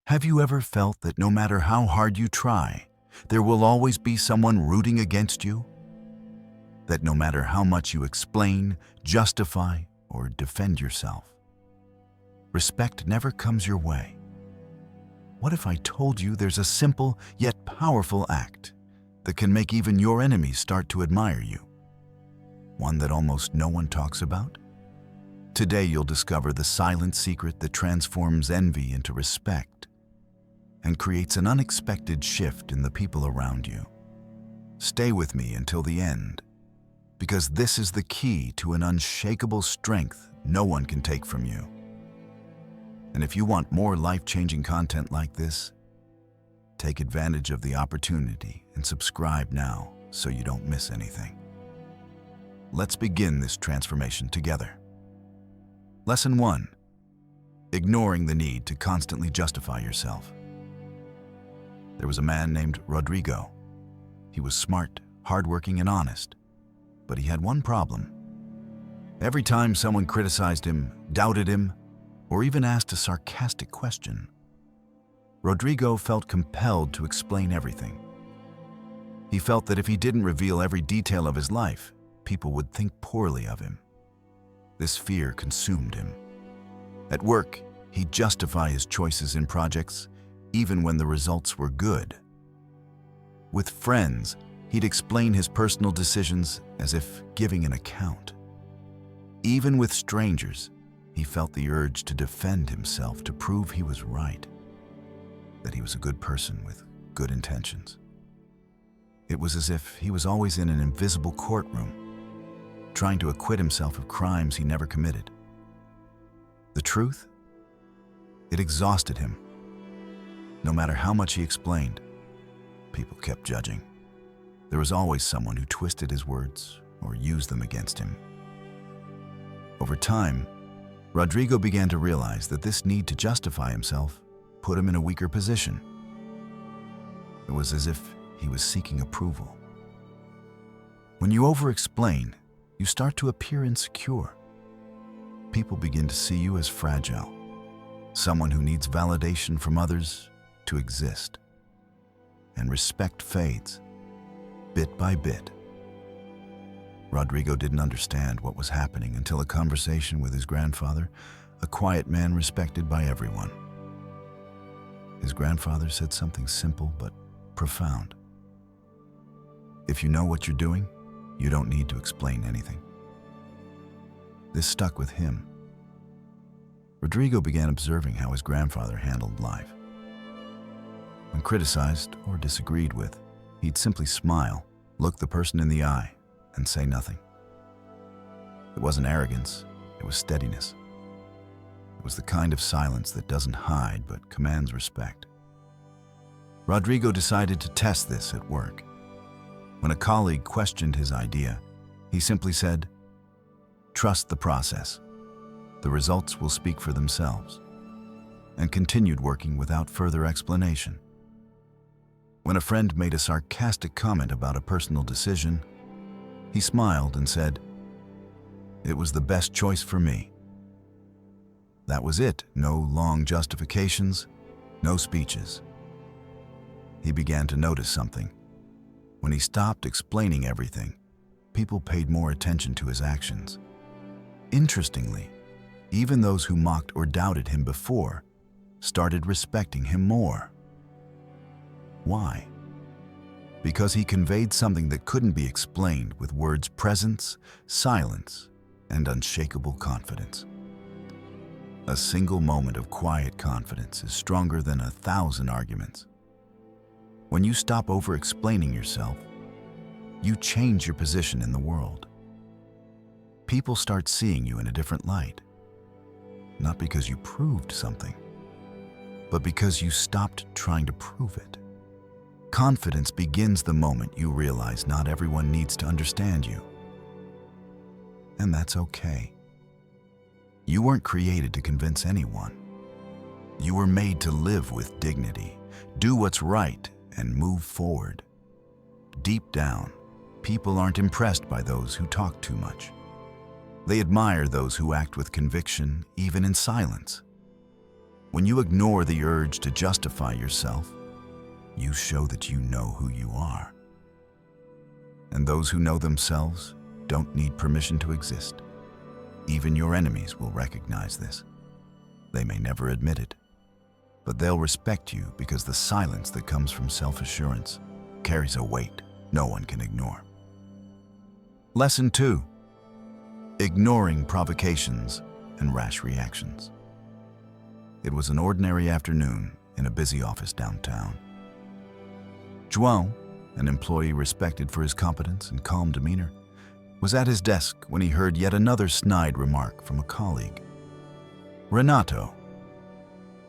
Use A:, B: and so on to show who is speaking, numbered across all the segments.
A: Have you ever felt that no matter how hard you try, there will always be someone rooting against you? That no matter how much you explain, justify, or defend yourself, respect never comes your way? What if I told you there's a simple yet powerful act that can make even your enemies start to admire you? One that almost no one talks about? Today you'll discover the silent secret that transforms envy into respect and creates an unexpected shift in the people around you. Stay with me until the end, because this is the key to an unshakable strength no one can take from you. And if you want more life-changing content like this, take advantage of the opportunity and subscribe now so you don't miss anything. Let's begin this transformation together. Lesson 1. Ignoring the need to constantly justify yourself. There was a man named Rodrigo. He was smart, hardworking, and honest, but he had one problem. Every time someone criticized him, doubted him, or even asked a sarcastic question, Rodrigo felt compelled to explain everything. He felt that if he didn't reveal every detail of his life, people would think poorly of him. This fear consumed him. At work, he'd justify his choices in projects, even when the results were good. With friends, he'd explain his personal decisions as if giving an account. Even with strangers, he felt the urge to defend himself to prove he was right, that he was a good person with good intentions. It was as if he was always in an invisible courtroom, trying to acquit himself of crimes he never committed. The truth? It exhausted him. No matter how much he explained, people kept judging. There was always someone who twisted his words or used them against him. Over time, Rodrigo began to realize that this need to justify himself put him in a weaker position. It was as if he was seeking approval. When you over-explain, you start to appear insecure. People begin to see you as fragile, someone who needs validation from others to exist. And respect fades, bit by bit. Rodrigo didn't understand what was happening until a conversation with his grandfather, a quiet man respected by everyone. His grandfather said something simple but profound. If you know what you're doing, you don't need to explain anything. This stuck with him. Rodrigo began observing how his grandfather handled life. When criticized or disagreed with, he'd simply smile, look the person in the eye, and say nothing. It wasn't arrogance, it was steadiness. It was the kind of silence that doesn't hide but commands respect. Rodrigo decided to test this at work. When a colleague questioned his idea, he simply said, "Trust the process. The results will speak for themselves," and continued working without further explanation. When a friend made a sarcastic comment about a personal decision, he smiled and said, "It was the best choice for me." That was it. No long justifications, no speeches. He began to notice something. When he stopped explaining everything, people paid more attention to his actions. Interestingly, even those who mocked or doubted him before started respecting him more. Why? Because he conveyed something that couldn't be explained with words: presence, silence, and unshakable confidence. A single moment of quiet confidence is stronger than 1,000 arguments. When you stop over-explaining yourself, you change your position in the world. People start seeing you in a different light, not because you proved something, but because you stopped trying to prove it. Confidence begins the moment you realize not everyone needs to understand you. And that's okay. You weren't created to convince anyone. You were made to live with dignity, do what's right, and move forward. Deep down, people aren't impressed by those who talk too much. They admire those who act with conviction, even in silence. When you ignore the urge to justify yourself, you show that you know who you are. And those who know themselves don't need permission to exist. Even your enemies will recognize this. They may never admit it, but they'll respect you because the silence that comes from self-assurance carries a weight no one can ignore. Lesson 2. Ignoring provocations and rash reactions. It was an ordinary afternoon in a busy office downtown. João, an employee respected for his competence and calm demeanor, was at his desk when he heard yet another snide remark from a colleague. Renato.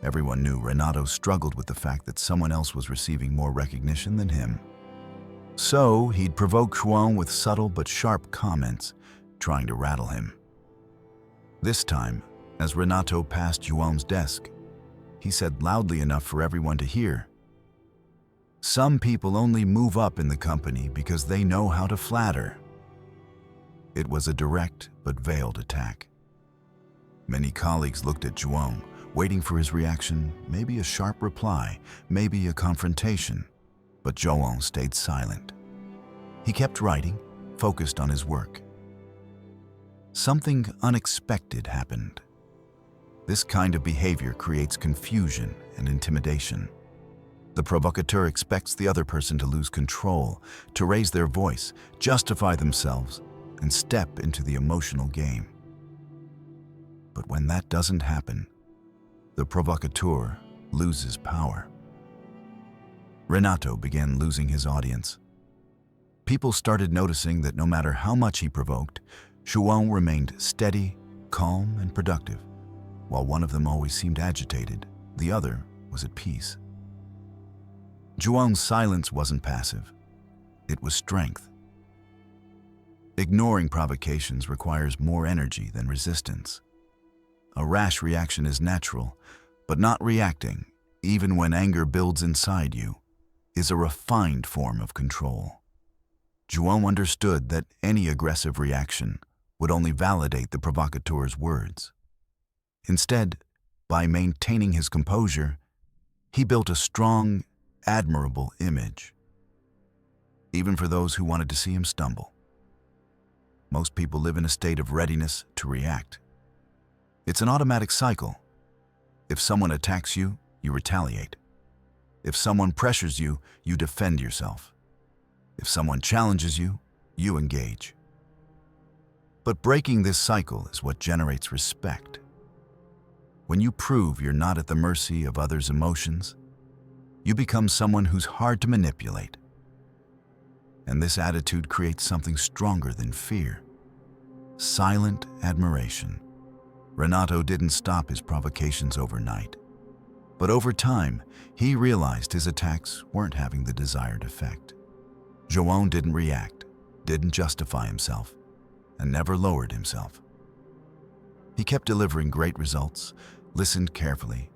A: Everyone knew Renato struggled with the fact that someone else was receiving more recognition than him. So he'd provoke João with subtle but sharp comments, trying to rattle him. This time, as Renato passed João's desk, he said loudly enough for everyone to hear, "Some people only move up in the company because they know how to flatter." It was a direct but veiled attack. Many colleagues looked at João, waiting for his reaction, maybe a sharp reply, maybe a confrontation, but João stayed silent. He kept writing, focused on his work. Something unexpected happened. This kind of behavior creates confusion and intimidation. The provocateur expects the other person to lose control, to raise their voice, justify themselves, and step into the emotional game. But when that doesn't happen, the provocateur loses power. Renato began losing his audience. People started noticing that no matter how much he provoked, João remained steady, calm, and productive. While one of them always seemed agitated, the other was at peace. João's silence wasn't passive. It was strength. Ignoring provocations requires more energy than resistance. A rash reaction is natural, but not reacting, even when anger builds inside you, is a refined form of control. João understood that any aggressive reaction would only validate the provocateur's words. Instead, by maintaining his composure, he built a strong, admirable image, even for those who wanted to see him stumble. Most people live in a state of readiness to react. It's an automatic cycle. If someone attacks you, you retaliate. If someone pressures you, you defend yourself. If someone challenges you, you engage. But breaking this cycle is what generates respect. When you prove you're not at the mercy of others' emotions, you become someone who's hard to manipulate. And this attitude creates something stronger than fear: silent admiration. Renato didn't stop his provocations overnight. But over time, he realized his attacks weren't having the desired effect. João didn't react, didn't justify himself, and never lowered himself. He kept delivering great results, listened carefully,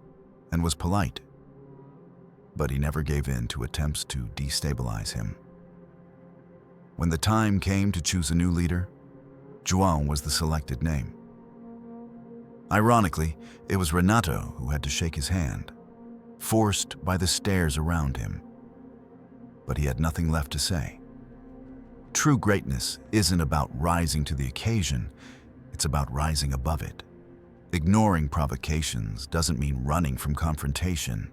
A: and was polite. But he never gave in to attempts to destabilize him. When the time came to choose a new leader, João was the selected name. Ironically, it was Renato who had to shake his hand, forced by the stares around him. But he had nothing left to say. True greatness isn't about rising to the occasion, it's about rising above it. Ignoring provocations doesn't mean running from confrontation.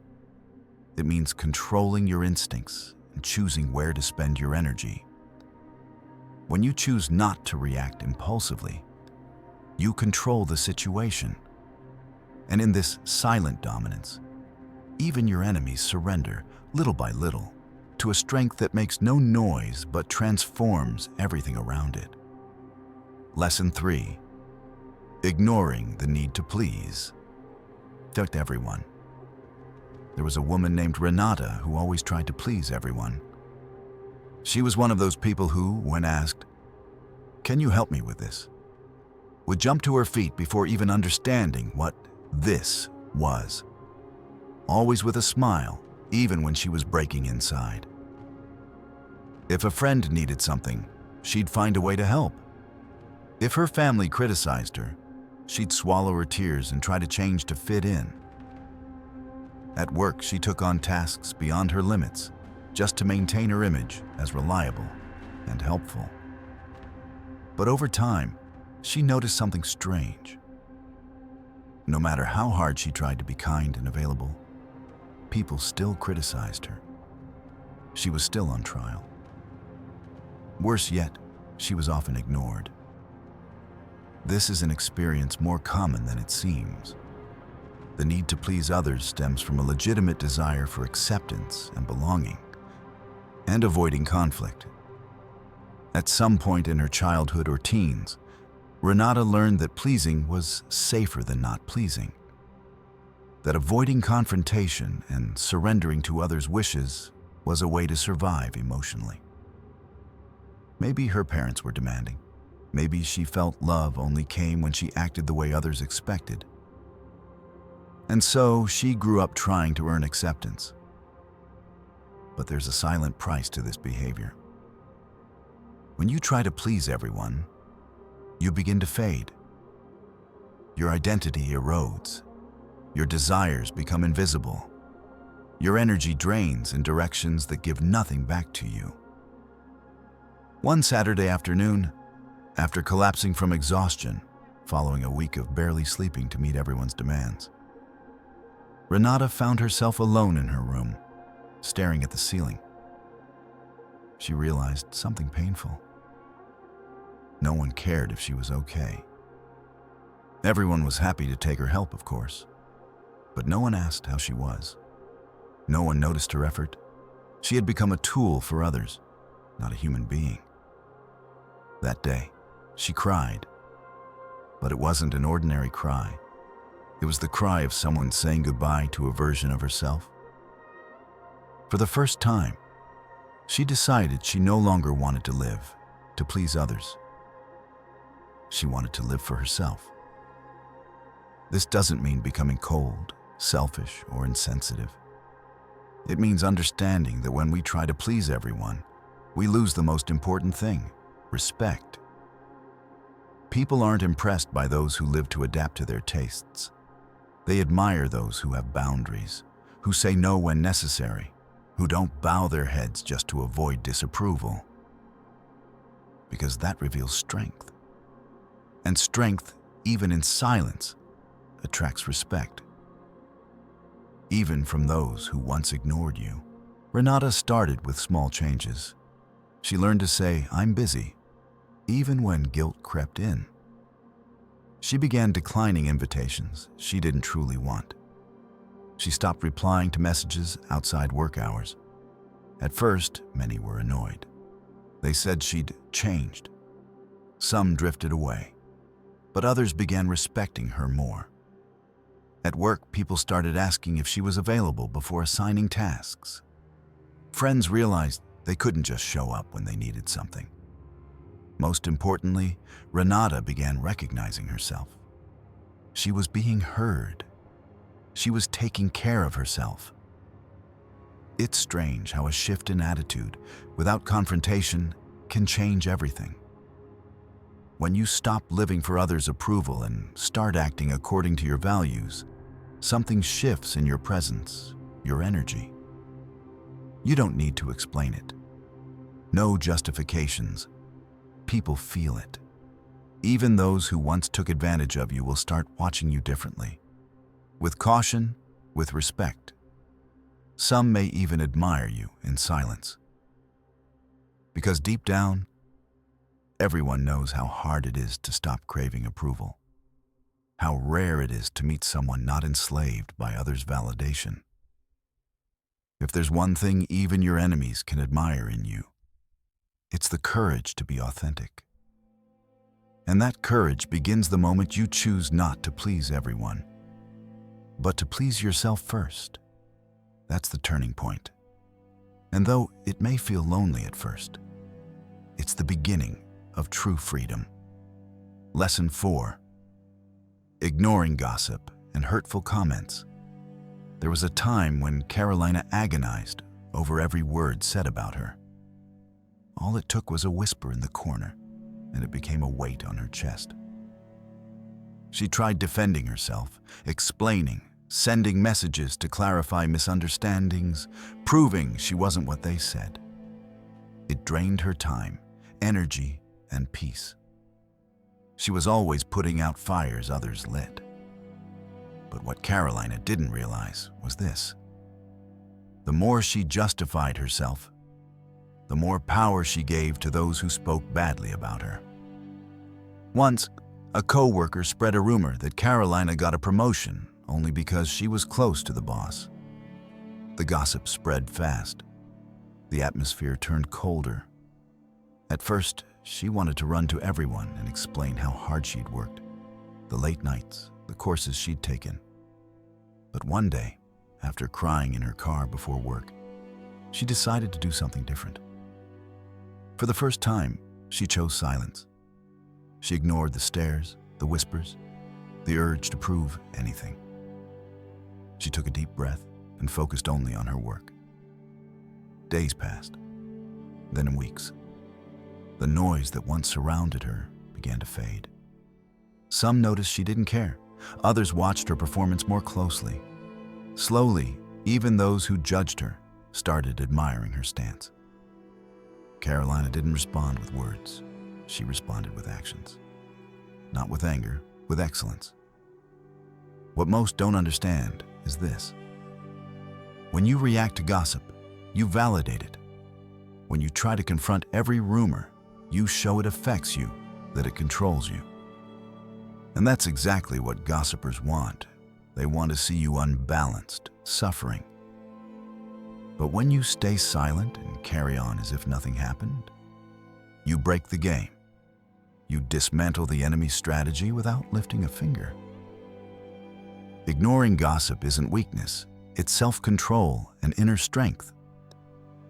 A: It means controlling your instincts and choosing where to spend your energy. When you choose not to react impulsively, you control the situation. And in this silent dominance, even your enemies surrender, little by little, to a strength that makes no noise but transforms everything around it. Lesson 3. Ignoring the need to please. Affect everyone. There was a woman named Renata who always tried to please everyone. She was one of those people who, when asked, "Can you help me with this?" would jump to her feet before even understanding what this was. Always with a smile, even when she was breaking inside. If a friend needed something, she'd find a way to help. If her family criticized her, she'd swallow her tears and try to change to fit in. At work, she took on tasks beyond her limits just to maintain her image as reliable and helpful. But over time, she noticed something strange. No matter how hard she tried to be kind and available, people still criticized her. She was still on trial. Worse yet, she was often ignored. This is an experience more common than it seems. The need to please others stems from a legitimate desire for acceptance and belonging, and avoiding conflict. At some point in her childhood or teens, Renata learned that pleasing was safer than not pleasing, that avoiding confrontation and surrendering to others' wishes was a way to survive emotionally. Maybe her parents were demanding. Maybe she felt love only came when she acted the way others expected. And so she grew up trying to earn acceptance. But there's a silent price to this behavior. When you try to please everyone, you begin to fade. Your identity erodes. Your desires become invisible. Your energy drains in directions that give nothing back to you. One Saturday afternoon, after collapsing from exhaustion, following a week of barely sleeping to meet everyone's demands, Renata found herself alone in her room, staring at the ceiling. She realized something painful. No one cared if she was okay. Everyone was happy to take her help, of course, but no one asked how she was. No one noticed her effort. She had become a tool for others, not a human being. That day, she cried, but it wasn't an ordinary cry. It was the cry of someone saying goodbye to a version of herself. For the first time, she decided she no longer wanted to live to please others. She wanted to live for herself. This doesn't mean becoming cold, selfish, or insensitive. It means understanding that when we try to please everyone, we lose the most important thing: respect. People aren't impressed by those who live to adapt to their tastes. They admire those who have boundaries, who say no when necessary, who don't bow their heads just to avoid disapproval. Because that reveals strength. And strength, even in silence, attracts respect. Even from those who once ignored you. Renata started with small changes. She learned to say, "I'm busy," even when guilt crept in. She began declining invitations she didn't truly want. She stopped replying to messages outside work hours. At first, many were annoyed. They said she'd changed. Some drifted away, but others began respecting her more. At work, people started asking if she was available before assigning tasks. Friends realized they couldn't just show up when they needed something. Most importantly, Renata began recognizing herself. She was being heard. She was taking care of herself. It's strange how a shift in attitude, without confrontation, can change everything. When you stop living for others' approval and start acting according to your values, something shifts in your presence, your energy. You don't need to explain it. No justifications. People feel it. Even those who once took advantage of you will start watching you differently. With caution, with respect. Some may even admire you in silence. Because deep down, everyone knows how hard it is to stop craving approval. How rare it is to meet someone not enslaved by others' validation. If there's one thing even your enemies can admire in you, it's the courage to be authentic. And that courage begins the moment you choose not to please everyone, but to please yourself first. That's the turning point. And though it may feel lonely at first, it's the beginning of true freedom. Lesson 4. Ignoring gossip and hurtful comments. There was a time when Carolina agonized over every word said about her. All it took was a whisper in the corner, and it became a weight on her chest. She tried defending herself, explaining, sending messages to clarify misunderstandings, proving she wasn't what they said. It drained her time, energy, and peace. She was always putting out fires others lit. But what Carolina didn't realize was this. The more she justified herself, the more power she gave to those who spoke badly about her. Once, a co-worker spread a rumor that Carolina got a promotion only because she was close to the boss. The gossip spread fast. The atmosphere turned colder. At first, she wanted to run to everyone and explain how hard she'd worked, the late nights, the courses she'd taken. But one day, after crying in her car before work, she decided to do something different. For the first time, she chose silence. She ignored the stares, the whispers, the urge to prove anything. She took a deep breath and focused only on her work. Days passed, then weeks. The noise that once surrounded her began to fade. Some noticed she didn't care. Others watched her performance more closely. Slowly, even those who judged her started admiring her stance. Carolina didn't respond with words. She responded with actions. Not with anger, with excellence. What most don't understand is this. When you react to gossip, you validate it. When you try to confront every rumor, you show it affects you, that it controls you. And that's exactly what gossipers want. They want to see you unbalanced, suffering. But when you stay silent and carry on as if nothing happened, you break the game. You dismantle the enemy's strategy without lifting a finger. Ignoring gossip isn't weakness, it's self-control and inner strength.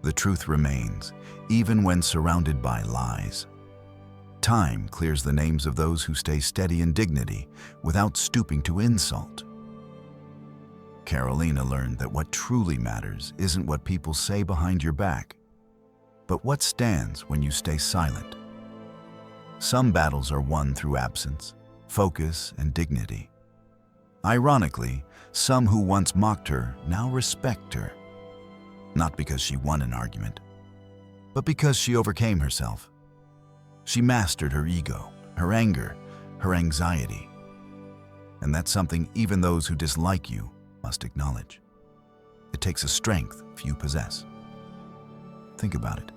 A: The truth remains, even when surrounded by lies. Time clears the names of those who stay steady in dignity without stooping to insult. Carolina learned that what truly matters isn't what people say behind your back, but what stands when you stay silent. Some battles are won through absence, focus, and dignity. Ironically, some who once mocked her now respect her, not because she won an argument, but because she overcame herself. She mastered her ego, her anger, her anxiety. And that's something even those who dislike you must acknowledge. It takes a strength few possess. Think about it.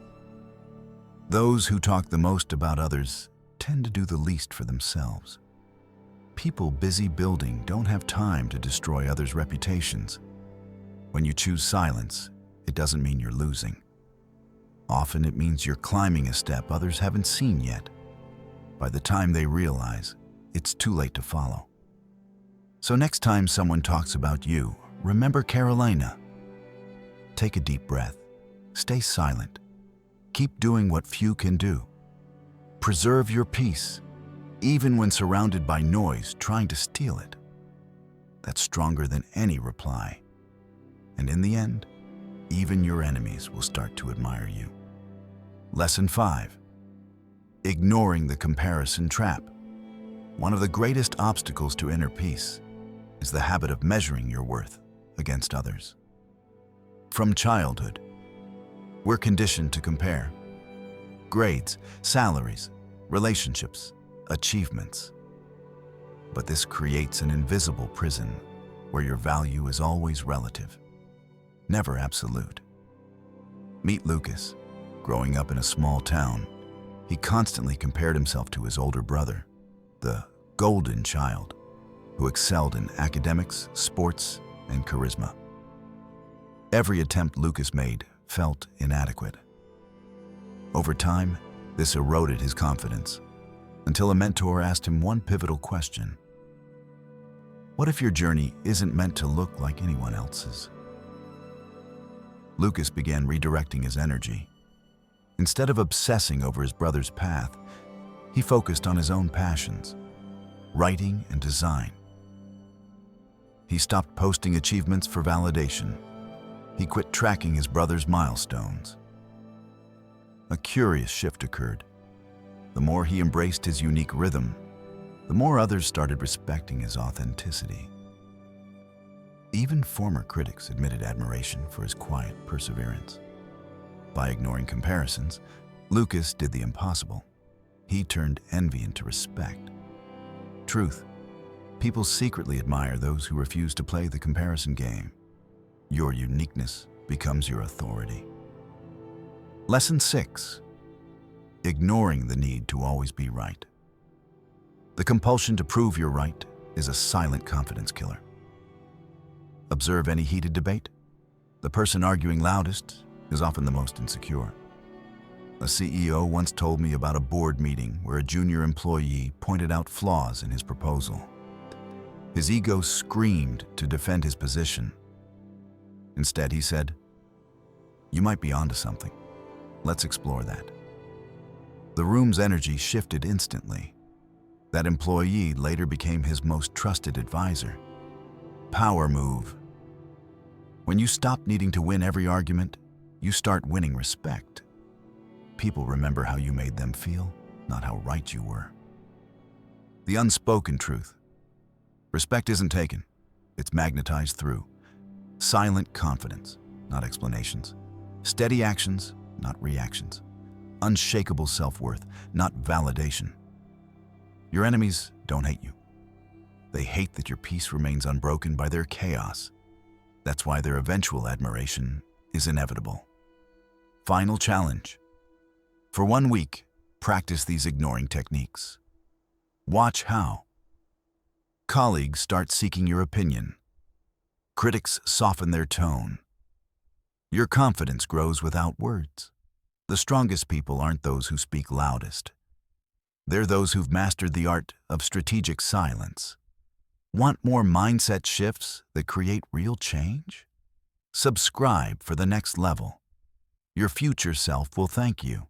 A: Those who talk the most about others tend to do the least for themselves. People busy building don't have time to destroy others' reputations. When you choose silence, it doesn't mean you're losing. Often it means you're climbing a step others haven't seen yet. By the time they realize, it's too late to follow. So next time someone talks about you, remember Carolina. Take a deep breath. Stay silent. Keep doing what few can do. Preserve your peace, even when surrounded by noise trying to steal it. That's stronger than any reply. And in the end, even your enemies will start to admire you. Lesson 5. Ignoring the comparison trap. One of the greatest obstacles to inner peace is the habit of measuring your worth against others. From childhood, we're conditioned to compare. Grades, salaries, relationships, achievements. But this creates an invisible prison where your value is always relative, never absolute. Meet Lucas. Growing up in a small town, he constantly compared himself to his older brother, the golden child, who excelled in academics, sports, and charisma. Every attempt Lucas made felt inadequate. Over time, this eroded his confidence, until a mentor asked him one pivotal question. What if your journey isn't meant to look like anyone else's? Lucas began redirecting his energy. Instead of obsessing over his brother's path, he focused on his own passions, writing and design. He stopped posting achievements for validation. He quit tracking his brother's milestones. A curious shift occurred. The more he embraced his unique rhythm, the more others started respecting his authenticity. Even former critics admitted admiration for his quiet perseverance. By ignoring comparisons, Lucas did the impossible. He turned envy into respect. Truth. People secretly admire those who refuse to play the comparison game. Your uniqueness becomes your authority. Lesson 6. Ignoring the need to always be right. The compulsion to prove you're right is a silent confidence killer. Observe any heated debate. The person arguing loudest is often the most insecure. A CEO once told me about a board meeting where a junior employee pointed out flaws in his proposal. His ego screamed to defend his position. Instead, he said, "You might be onto something. Let's explore that." The room's energy shifted instantly. That employee later became his most trusted advisor. Power move. When you stop needing to win every argument, you start winning respect. People remember how you made them feel, not how right you were. The unspoken truth. Respect isn't taken, it's magnetized through. Silent confidence, not explanations. Steady actions, not reactions. Unshakable self-worth, not validation. Your enemies don't hate you. They hate that your peace remains unbroken by their chaos. That's why their eventual admiration is inevitable. Final challenge. For 1 week, practice these ignoring techniques. Watch how. Colleagues start seeking your opinion. Critics soften their tone. Your confidence grows without words. The strongest people aren't those who speak loudest. They're those who've mastered the art of strategic silence. Want more mindset shifts that create real change? Subscribe for the next level. Your future self will thank you.